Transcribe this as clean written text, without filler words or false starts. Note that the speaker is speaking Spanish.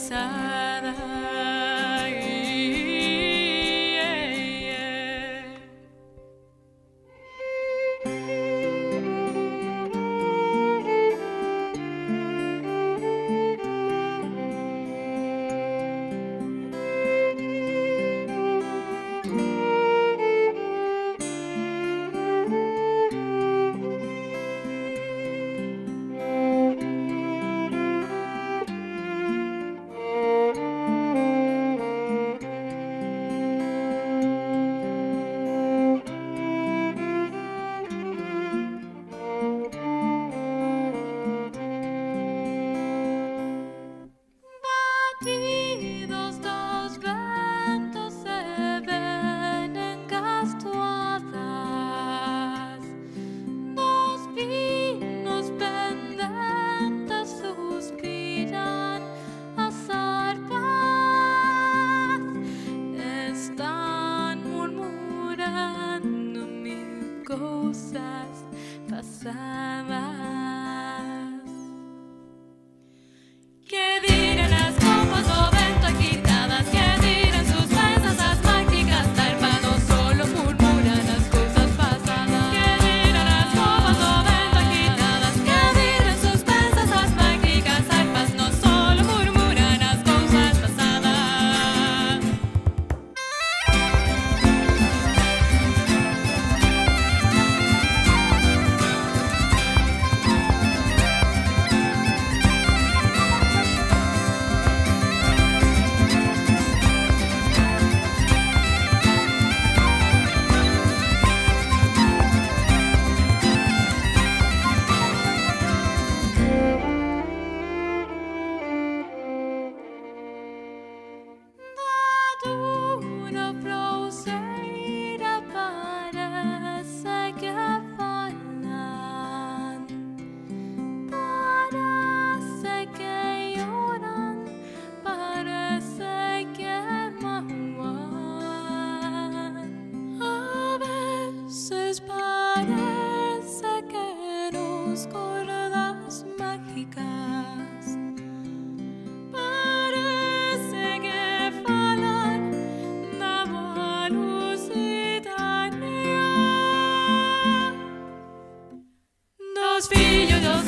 pesada. Dos ventos se ven engastuadas, dos pinos pendentes suspiran a zarpaz, están murmurando mil cosas pasadas. Una froseira parece que falan, parece que lloran, parece que mauan. A veces parece que nos cuerdas mágicas, parece que falan na velocidade. Dos filhos,